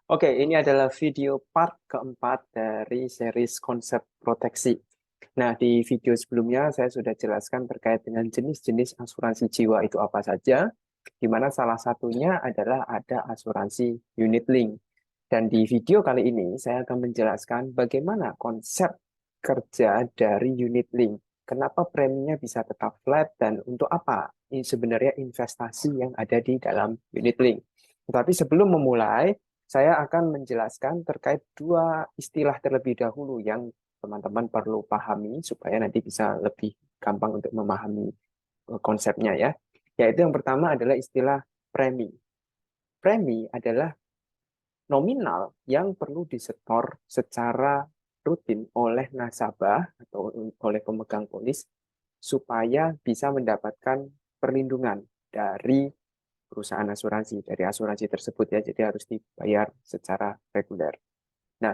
Oke, ini adalah video part keempat dari series konsep proteksi. Nah, di video sebelumnya saya sudah jelaskan terkait dengan jenis-jenis asuransi jiwa itu apa saja, di mana salah satunya adalah ada asuransi unit link. Dan di video kali ini saya akan menjelaskan bagaimana konsep kerja dari unit link. Kenapa preminya bisa tetap flat dan untuk apa ini sebenarnya investasi yang ada di dalam unit link. Tetapi sebelum memulai, saya akan menjelaskan terkait dua istilah terlebih dahulu yang teman-teman perlu pahami supaya nanti bisa lebih gampang untuk memahami konsepnya ya. Yaitu yang pertama adalah istilah premi. Premi adalah nominal yang perlu disetor secara rutin oleh nasabah atau oleh pemegang polis supaya bisa mendapatkan perlindungan dari perusahaan asuransi, dari asuransi tersebut ya, jadi harus dibayar secara reguler. Nah,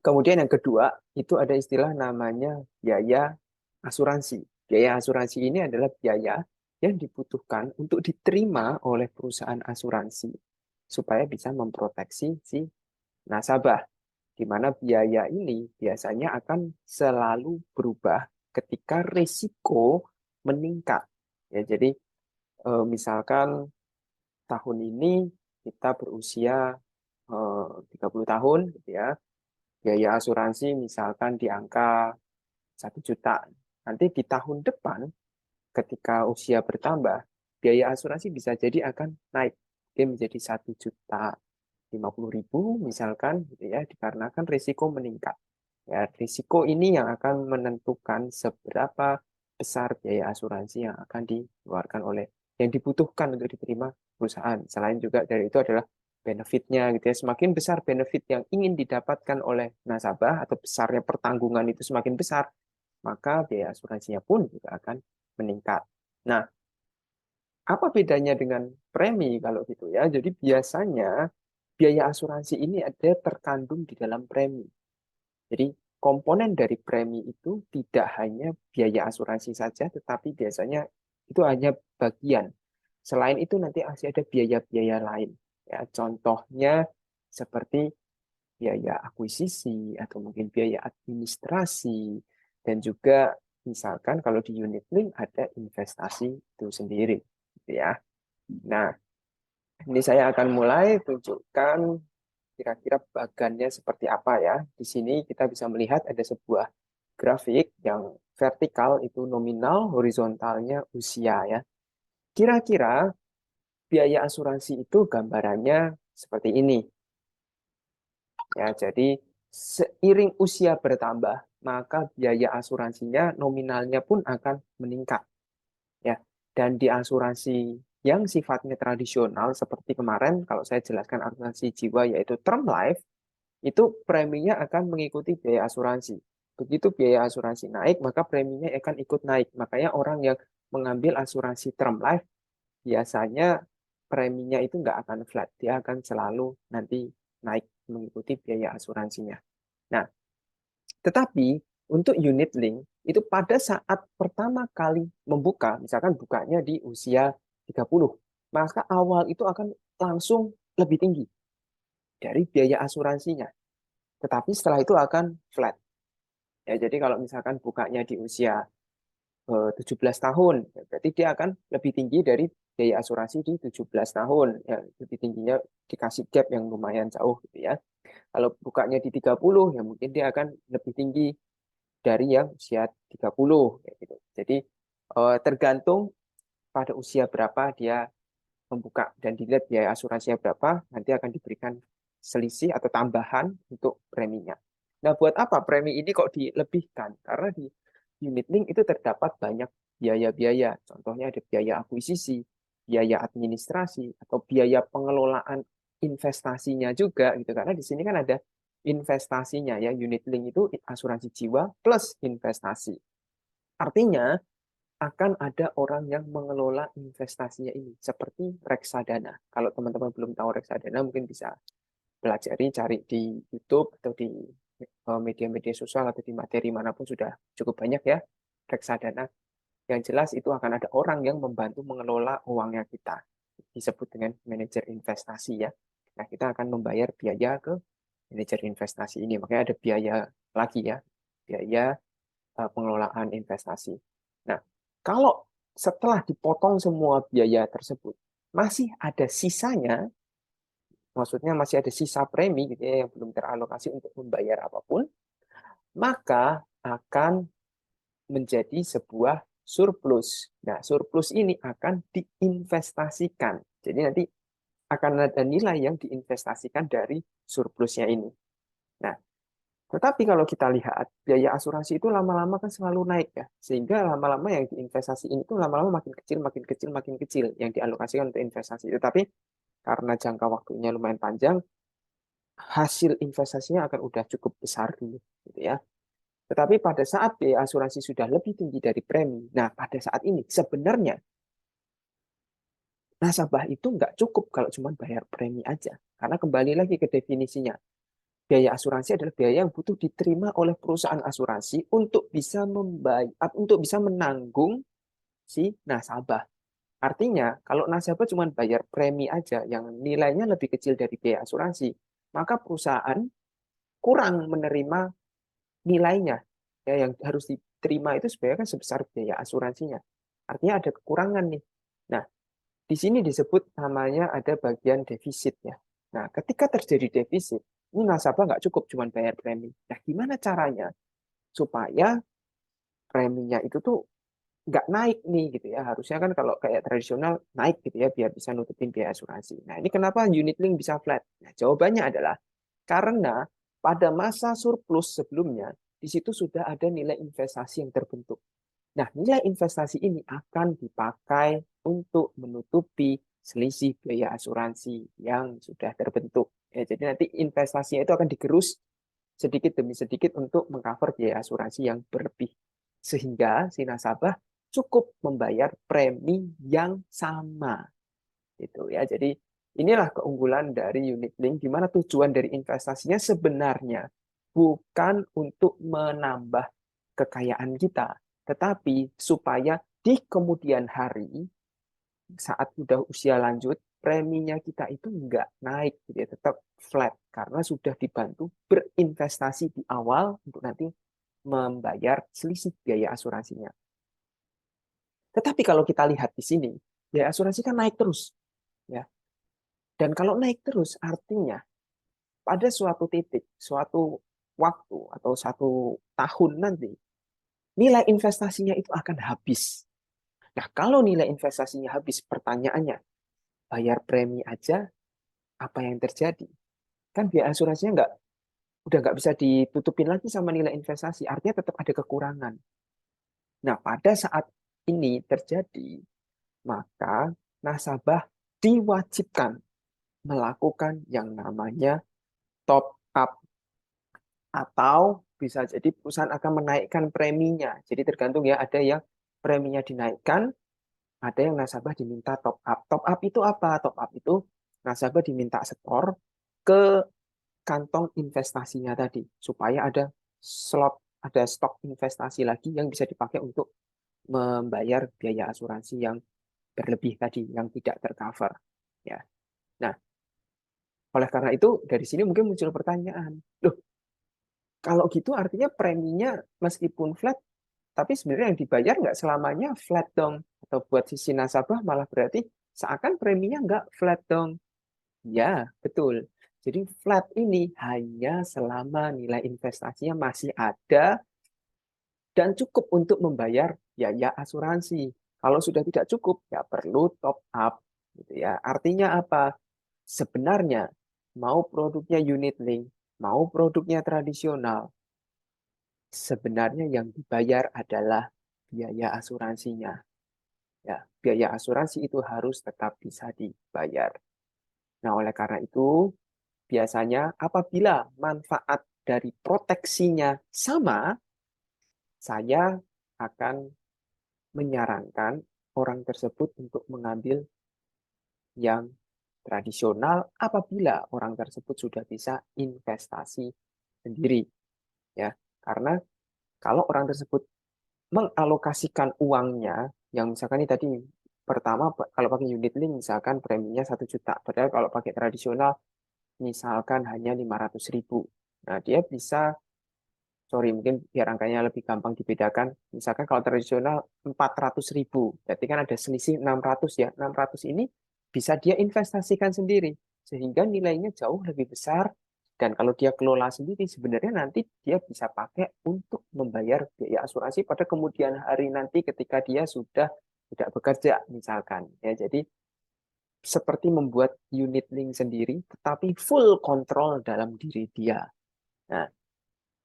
kemudian yang kedua, itu ada istilah namanya biaya asuransi. Biaya asuransi ini adalah biaya yang dibutuhkan untuk diterima oleh perusahaan asuransi supaya bisa memproteksi si nasabah, di mana biaya ini biasanya akan selalu berubah ketika risiko meningkat. Ya, jadi misalkan tahun ini kita berusia 30 tahun, gitu ya, biaya asuransi misalkan di angka 1 juta. Nanti di tahun depan, ketika usia bertambah, biaya asuransi bisa jadi akan naik. Dia menjadi 1,050,000 misalkan, gitu ya, dikarenakan risiko meningkat. Ya, risiko ini yang akan menentukan seberapa besar biaya asuransi yang akan dikeluarkan oleh yang dibutuhkan untuk diterima perusahaan. Selain juga dari itu adalah benefitnya gitu ya. Semakin besar benefit yang ingin didapatkan oleh nasabah atau besarnya pertanggungan itu semakin besar, maka biaya asuransinya pun juga akan meningkat. Nah, apa bedanya dengan premi kalau gitu ya? Jadi biasanya biaya asuransi ini ada terkandung di dalam premi. Jadi komponen dari premi itu tidak hanya biaya asuransi saja, tetapi biasanya itu hanya bagian. Selain itu nanti masih ada biaya-biaya lain. Ya, contohnya seperti biaya akuisisi atau mungkin biaya administrasi dan juga misalkan kalau di unit link ada investasi itu sendiri, gitu ya. Nah, ini saya akan mulai tunjukkan kira-kira bagannya seperti apa ya. Di sini kita bisa melihat ada sebuah grafik yang vertikal itu nominal, horizontalnya usia ya. Kira-kira biaya asuransi itu gambarannya seperti ini. Ya, jadi seiring usia bertambah, maka biaya asuransinya nominalnya pun akan meningkat. Ya, dan di asuransi yang sifatnya tradisional seperti kemarin kalau saya jelaskan asuransi jiwa yaitu term life, itu preminya akan mengikuti biaya asuransi. Begitu biaya asuransi naik, maka preminya akan ikut naik. Makanya orang yang mengambil asuransi term life, biasanya preminya itu nggak akan flat. Dia akan selalu nanti naik mengikuti biaya asuransinya. Nah, tetapi untuk unit link, itu pada saat pertama kali membuka, misalkan bukanya di usia 30, maka awal itu akan langsung lebih tinggi dari biaya asuransinya. Tetapi setelah itu akan flat. Ya, jadi kalau misalkan bukanya di usia 17 tahun, ya, berarti dia akan lebih tinggi dari biaya asuransi di 17 tahun. Ya, lebih tingginya dikasih gap yang lumayan jauh gitu ya. Kalau bukanya di 30, ya mungkin dia akan lebih tinggi dari yang usia 30. Ya, gitu. Jadi tergantung pada usia berapa dia membuka dan dilihat biaya asuransinya berapa, nanti akan diberikan selisih atau tambahan untuk preminya. Nah, buat apa premi ini kok dilebihkan? Karena di unit link itu terdapat banyak biaya-biaya. Contohnya ada biaya akuisisi, biaya administrasi, atau biaya pengelolaan investasinya juga gitu. Karena di sini kan ada investasinya ya. Unit link itu asuransi jiwa plus investasi. Artinya akan ada orang yang mengelola investasinya ini, seperti reksadana. Kalau teman-teman belum tahu reksadana, mungkin bisa pelajari, cari di YouTube atau di media-media sosial atau di materi manapun sudah cukup banyak ya reksadana. Yang jelas itu akan ada orang yang membantu mengelola uangnya kita. Disebut dengan manajer investasi ya. Nah, kita akan membayar biaya ke manajer investasi ini. Makanya ada biaya lagi ya, biaya pengelolaan investasi. Nah, kalau setelah dipotong semua biaya tersebut, masih ada sisanya, maksudnya masih ada sisa premi gitu ya, yang belum teralokasi untuk membayar apapun, maka akan menjadi sebuah surplus. Nah, surplus ini akan diinvestasikan. Jadi nanti akan ada nilai yang diinvestasikan dari surplusnya ini. Nah, tetapi kalau kita lihat biaya asuransi itu lama-lama kan selalu naik ya, sehingga lama-lama yang diinvestasi ini tuh lama-lama makin kecil, makin kecil, makin kecil yang dialokasikan untuk investasi. Tetapi karena jangka waktunya lumayan panjang, hasil investasinya akan udah cukup besar dulu, gitu ya. Tetapi pada saat biaya asuransi sudah lebih tinggi dari premi, nah pada saat ini sebenarnya nasabah itu nggak cukup kalau cuma bayar premi aja. Karena kembali lagi ke definisinya, biaya asuransi adalah biaya yang butuh diterima oleh perusahaan asuransi untuk bisa membayar, untuk bisa menanggung si nasabah. Artinya, kalau nasabah cuma bayar premi aja yang nilainya lebih kecil dari biaya asuransi, maka perusahaan kurang menerima nilainya. Ya, yang harus diterima itu sebenarnya kan sebesar biaya asuransinya. Artinya ada kekurangan nih. Nah, di sini disebut namanya ada bagian defisit ya. Nah, ketika terjadi defisit, ini nasabah nggak cukup cuma bayar premi. Nah, gimana caranya supaya preminya itu tuh nggak naik nih gitu ya. Harusnya kan kalau kayak tradisional naik gitu ya biar bisa nutupin biaya asuransi. Nah, ini kenapa unit link bisa flat? Nah, jawabannya adalah karena pada masa surplus sebelumnya di situ sudah ada nilai investasi yang terbentuk. Nah, nilai investasi ini akan dipakai untuk menutupi selisih biaya asuransi yang sudah terbentuk. Ya, jadi nanti investasinya itu akan digerus sedikit demi sedikit untuk mengcover biaya asuransi yang berlebih. Sehingga si nasabah cukup membayar premi yang sama. Gitu ya. Jadi inilah keunggulan dari unit link di mana tujuan dari investasinya sebenarnya bukan untuk menambah kekayaan kita, tetapi supaya di kemudian hari saat udah usia lanjut preminya kita itu nggak naik gitu ya, tetap flat karena sudah dibantu berinvestasi di awal untuk nanti membayar selisih biaya asuransinya. Tetapi kalau kita lihat di sini, biaya asuransi kan naik terus, ya. Dan kalau naik terus artinya pada suatu titik, suatu waktu atau satu tahun nanti nilai investasinya itu akan habis. Nah, kalau nilai investasinya habis, pertanyaannya, bayar premi aja, apa yang terjadi? Kan biaya asuransinya udah nggak bisa ditutupin lagi sama nilai investasi, artinya tetap ada kekurangan. Nah, pada saat ini terjadi, maka nasabah diwajibkan melakukan yang namanya top up, atau bisa jadi perusahaan akan menaikkan preminya. Jadi tergantung ya, ada yang preminya dinaikkan, ada yang nasabah diminta top up. Top up itu apa? Top up itu nasabah diminta setor ke kantong investasinya tadi supaya ada slot, ada stok investasi lagi yang bisa dipakai untuk membayar biaya asuransi yang berlebih tadi yang tidak tercover ya. Nah, oleh karena itu dari sini mungkin muncul pertanyaan, loh kalau gitu artinya preminya meskipun flat tapi sebenarnya yang dibayar nggak selamanya flat dong, atau buat sisi nasabah malah berarti seakan preminya nggak flat dong. Ya, betul. Jadi flat ini hanya selama nilai investasinya masih ada dan cukup untuk membayar biaya asuransi. Kalau sudah tidak cukup, ya perlu top up. Gitu ya. Artinya apa? Sebenarnya mau produknya unit link, mau produknya tradisional, sebenarnya yang dibayar adalah biaya asuransinya. Ya, biaya asuransi itu harus tetap bisa dibayar. Nah, oleh karena itu, biasanya apabila manfaat dari proteksinya sama, saya akan menyarankan orang tersebut untuk mengambil yang tradisional apabila orang tersebut sudah bisa investasi sendiri ya. Karena kalau orang tersebut mengalokasikan uangnya yang misalkan ini tadi pertama kalau pakai unit link misalkan preminya 1 juta, padahal kalau pakai tradisional misalkan hanya 500.000. Nah, dia bisa, sorry, mungkin biar angkanya lebih gampang dibedakan. Misalkan kalau tradisional 400.000, berarti kan ada selisih 600 ya. 600 ini bisa dia investasikan sendiri, sehingga nilainya jauh lebih besar. Dan kalau dia kelola sendiri, sebenarnya nanti dia bisa pakai untuk membayar biaya asuransi pada kemudian hari nanti ketika dia sudah tidak bekerja, misalkan. Ya, jadi seperti membuat unit link sendiri, tetapi full kontrol dalam diri dia. Nah,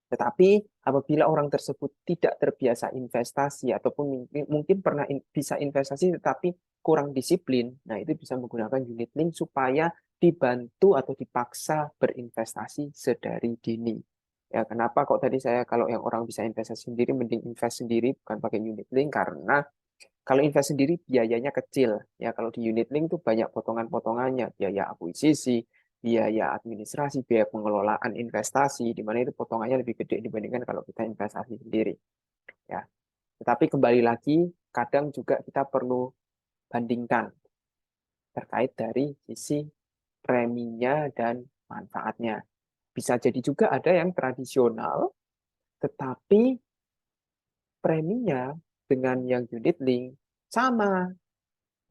tetapi apabila orang tersebut tidak terbiasa investasi ataupun mungkin pernah bisa investasi tetapi kurang disiplin, nah itu bisa menggunakan unit link supaya dibantu atau dipaksa berinvestasi sedari dini. Ya, kenapa kok tadi saya kalau yang orang bisa investasi sendiri mending invest sendiri bukan pakai unit link, karena kalau invest sendiri biayanya kecil. Ya, kalau di unit link tuh banyak potongan-potongannya, biaya akuisisi, biaya administrasi, biaya pengelolaan investasi, di mana itu potongannya lebih gede dibandingkan kalau kita investasi sendiri. Ya, tetapi kembali lagi, kadang juga kita perlu bandingkan terkait dari sisi preminya dan manfaatnya. Bisa jadi juga ada yang tradisional, tetapi preminya dengan yang unit link sama.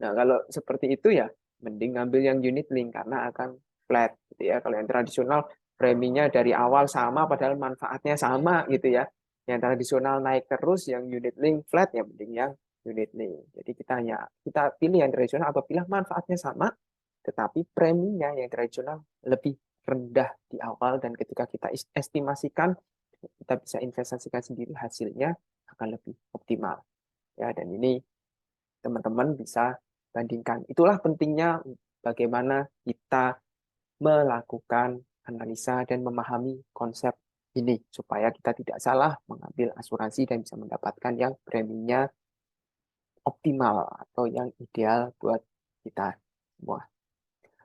Nah, kalau seperti itu ya, mending ngambil yang unit link karena akan flat gitu ya. Kalau yang tradisional preminya dari awal sama padahal manfaatnya sama gitu ya. Yang tradisional naik terus, yang unit link flat ya mending yang unit link. Jadi kita pilih yang tradisional apabila manfaatnya sama, tetapi preminya yang tradisional lebih rendah di awal dan ketika kita estimasikan kita bisa investasikan sendiri hasilnya akan lebih optimal. Ya, dan ini teman-teman bisa bandingkan. Itulah pentingnya bagaimana kita melakukan analisa dan memahami konsep ini supaya kita tidak salah mengambil asuransi dan bisa mendapatkan yang preminya optimal atau yang ideal buat kita semua.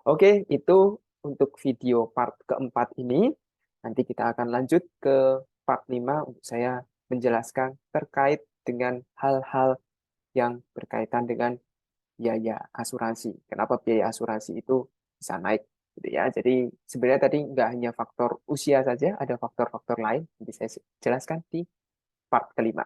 Oke, itu untuk video part keempat ini. Nanti kita akan lanjut ke part 5 untuk saya menjelaskan terkait dengan hal-hal yang berkaitan dengan biaya asuransi. Kenapa biaya asuransi itu bisa naik, gitu ya. Jadi sebenarnya tadi nggak hanya faktor usia saja, ada faktor-faktor lain. Nanti saya jelaskan di part kelima.